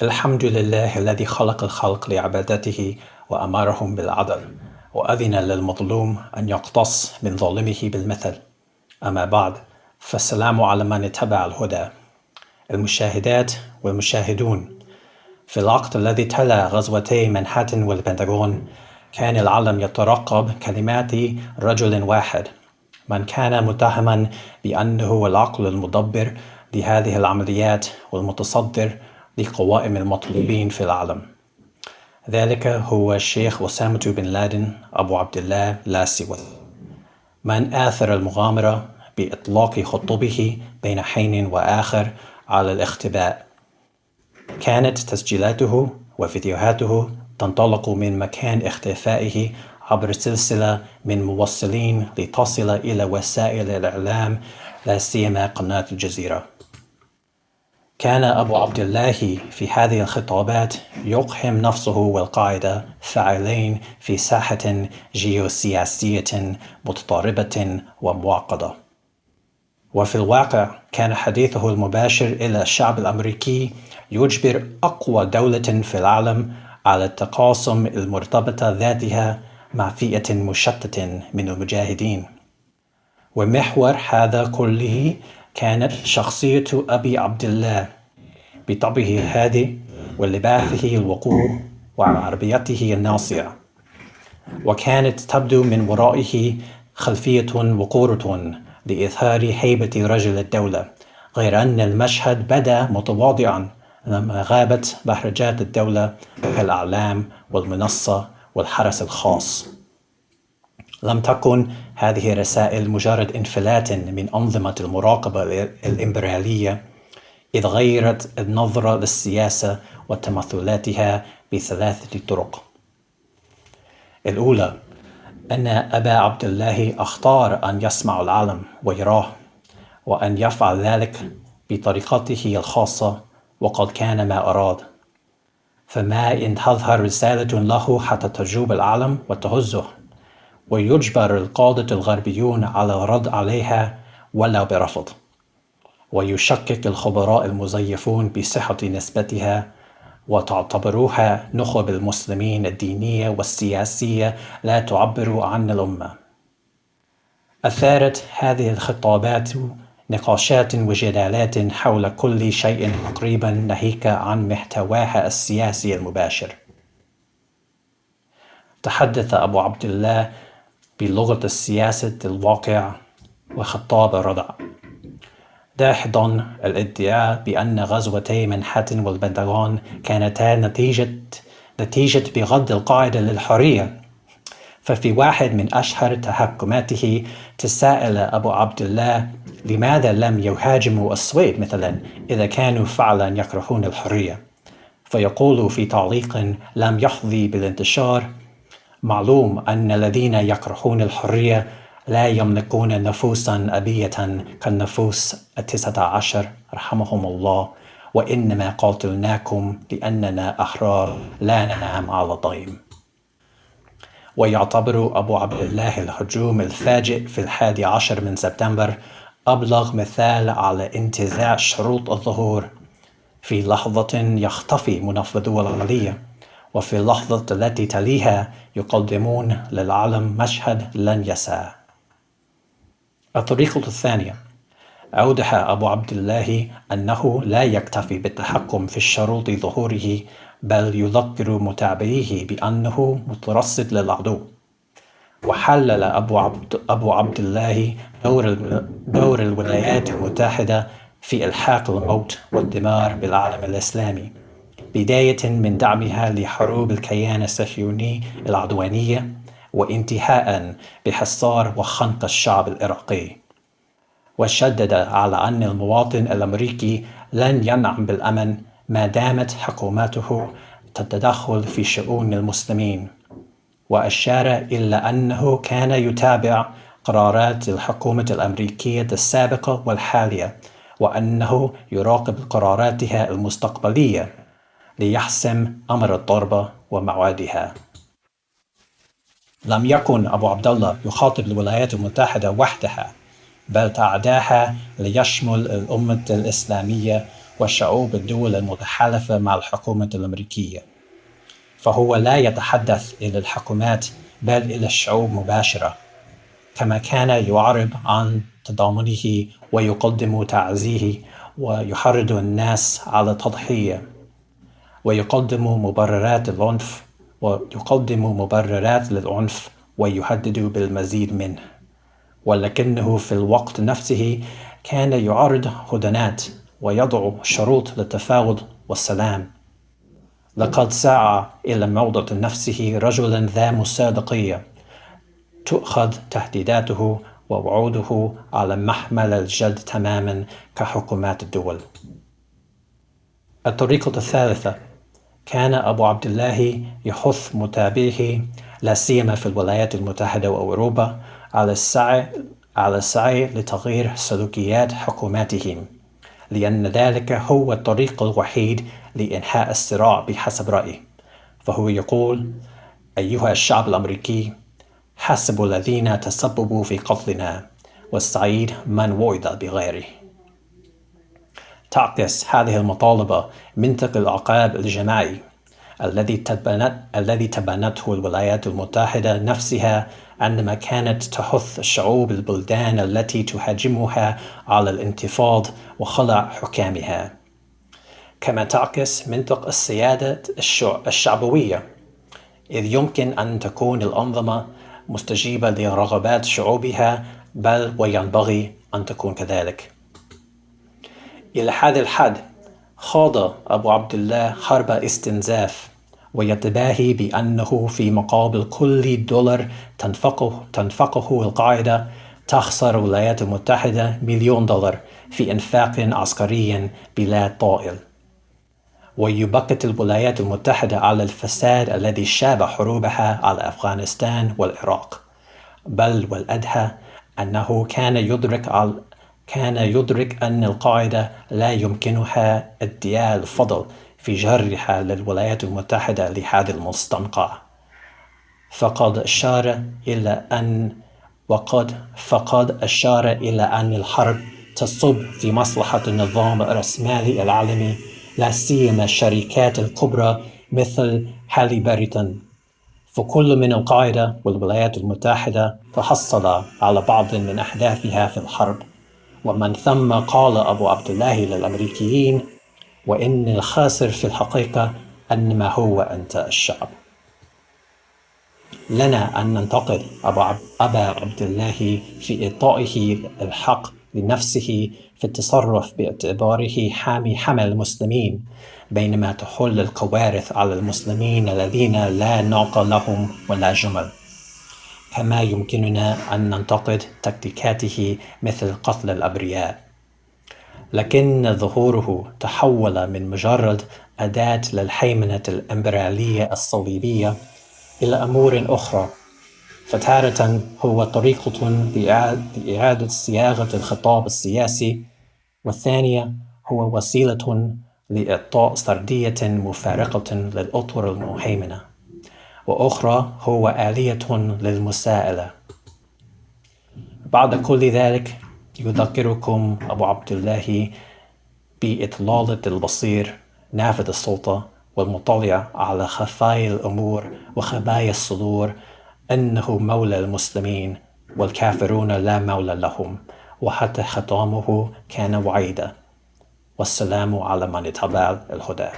الحمد لله الذي خلق الخلق لعبادته وأمرهم بالعدل وأذن للمظلوم أن يقتص من ظالمه بالمثل. أما بعد، فالسلام على من اتبع الهدى. المشاهدات والمشاهدون، في الوقت الذي تلا غزوتي منهاتن والبنتاغون كان العالم يترقب كلمات رجل واحد، من كان متهما بأنه العقل المدبر لهذه العمليات والمتصدر لقوائم المطلوبين في العالم. ذلك هو الشيخ أسامة بن لادن أبو عبد الله لا سوى، من آثر المغامرة بإطلاق خطبه بين حين وآخر على الاختباء. كانت تسجيلاته وفيديوهاته تنطلق من مكان اختفائه عبر سلسلة من موصلين لتصل إلى وسائل الإعلام، لا سيما قناة الجزيرة. كان أبو عبد الله في هذه الخطابات يقحم نفسه والقاعدة فاعلين في ساحة جيوسياسية متضاربة ومعقدة. وفي الواقع كان حديثه المباشر إلى الشعب الأمريكي يجبر أقوى دولة في العالم على التقاسم المرتبطة ذاتها مع فئة مشتتة من المجاهدين. ومحور هذا كله كانت شخصية أبي عبد الله، بطبعه الهادئ ولباثه الوقور وعربيته الناصعة، وكانت تبدو من ورائه خلفية وقورة لإظهار هيبة رجل الدولة، غير أن المشهد بدا متواضعا لما غابت بهرجات الدولة كالأعلام والمنصة والحرس الخاص. لم تكن هذه الرسائل مجرد انفلات من أنظمة المراقبة الإمبريالية، إذ غيرت النظرة للسياسة وتمثلاتها بثلاثة طرق. الأولى، أن أبا عبد الله اختار أن يسمع العالم ويراه، وأن يفعل ذلك بطريقته الخاصة وقد كان ما أراد. فما إن تظهر رسالة له حتى تجوب العالم وتهزه، ويجبر القادة الغربيون على الرد عليها ولو برفض، ويشكك الخبراء المزيفون بصحة نسبتها وتعتبروها نخب المسلمين الدينية والسياسية لا تعبر عن الأمة. أثارت هذه الخطابات نقاشات وجدالات حول كل شيء تقريبا ناهيك عن محتواها السياسي المباشر. تحدث أبو عبد الله بلغة السياسة الواقع وخطاب الردع، داحضا الادعاء بأن غزوتي منهاتن والبنتاغون كانتا نتيجة بغض القاعدة للحرية. ففي واحد من أشهر تحكماته تساءل أبو عبد الله لماذا لم يهاجموا السويد مثلا إذا كانوا فعلا يكرهون الحرية، فيقول في تعليق لم يحظي بالانتشار: معلوم أن الذين يكرهون الحرية لا يملكون نفوسا أبية كالنفوس 19 رحمهم الله، وإنما قاتلناكم لأننا أحرار لا ننام على ضيم. ويعتبر أبو عبد الله الهجوم الفاجئ في 11 من سبتمبر أبلغ مثال على انتزاع شروط الظهور. في لحظة يختفي منفذو العملية، وفي اللحظة التي تليها يقدمون للعالم مشهد لن يسع. الطريقة الثانية، أوضح أبو عبد الله أنه لا يكتفي بالتحكم في شروط ظهوره، بل يذكر متابعيه بأنه مترصد للعدو. وحلل أبو عبد الله دور الولايات المتحدة في إلحاق الموت والدمار بالعالم الإسلامي، بداية من دعمها لحروب الكيان الصهيوني العدوانية، وانتهاء بحصار وخنق الشعب العراقي. وشدد على أن المواطن الأمريكي لن ينعم بالأمن ما دامت حكومته تتدخل في شؤون المسلمين، وأشار إلى أنه كان يتابع قرارات الحكومة الأمريكية السابقة والحالية، وأنه يراقب قراراتها المستقبلية ليحسم أمر الضربة وموعدها. لم يكن أبو عبد الله يخاطب الولايات المتحدة وحدها، بل تعداها ليشمل الأمة الإسلامية وشعوب الدول المتحالفة مع الحكومة الأمريكية، فهو لا يتحدث إلى الحكومات بل إلى الشعوب مباشرة، كما كان يعرب عن تضامنه ويقدم تعزيه ويحرض الناس على التضحية، ويقدم مبررات للعنف ويهدد بالمزيد منه، ولكنه في الوقت نفسه كان يعرض هدنات ويضع شروط للتفاوض والسلام. لقد سعى إلى موضع نفسه رجلا ذا مصداقية تؤخذ تهديداته ووعوده على محمل الجد تماما كحكومات الدول. الطريقة الثالثة: كان أبو عبد الله يحث متابعيه لا سيما في الولايات المتحدة وأوروبا على السعي لتغيير سلوكيات حكوماتهم، لأن ذلك هو الطريق الوحيد لإنهاء الصراع بحسب رأيه. فهو يقول: أيها الشعب الأمريكي، حسبوا الذين تسببوا في قتلنا، والسعيد من وعد بغيره. تعكس هذه المطالبة منطق العقاب الجماعي الذي تبنته الولايات المتحدة نفسها عندما كانت تحث شعوب البلدان التي تهاجمها على الانتفاض وخلع حكامها، كما تعكس منطق السيادة الشعبوية، إذ يمكن أن تكون الأنظمة مستجيبة لرغبات شعوبها، بل وينبغي أن تكون كذلك. إلى هذا الحد خاض أبو عبد الله حرب استنزاف، ويتباهي بأنه في مقابل كل دولار تنفقه القاعدة تخسر الولايات المتحدة $1,000,000 في إنفاق عسكري بلا طائل. ويبكت الولايات المتحدة على الفساد الذي شاب حروبها على أفغانستان والعراق، بل والأدهى أنه كان يدرك أن القاعدة لا يمكنها ادعاء الفضل في جرها للولايات المتحدة لهذا المستنقع، فقد أشار إلى أن الحرب تصب في مصلحة النظام الرأسمالي العالمي، لا سيما الشركات الكبرى مثل هاليبرتون. فكل من القاعدة والولايات المتحدة تحصل على بعض من أهدافها في الحرب، ومن ثم قال أبو عبد الله للأمريكيين: وإن الخاسر في الحقيقة إنما هو أنت الشعب. لنا أن ننتقد أبا عبد الله في إعطائه الحق لنفسه في التصرف باعتباره حامي حمى المسلمين، بينما تحل الكوارث على المسلمين الذين لا نعقل لهم ولا جمل. كما يمكننا أن ننتقد تكتيكاته مثل قتل الأبرياء، لكن ظهوره تحول من مجرد أداة للهيمنة الإمبريالية الصليبية إلى أمور أخرى، فتارة هو طريقة لإعادة صياغة الخطاب السياسي، والثانية هو وسيلة لإعطاء سردية مفارقة للأطر المهيمنة، وأخرى هو آلية للمساءلة. بعد كل ذلك يذكركم أبو عبد الله بإطلالة البصير نافذ السلطة والمطلع على خفايا الأمور وخبايا الصدور أنه مولى المسلمين والكافرون لا مولى لهم، وحتى ختامه كان وعيدا. والسلام على من اتبع الهدى.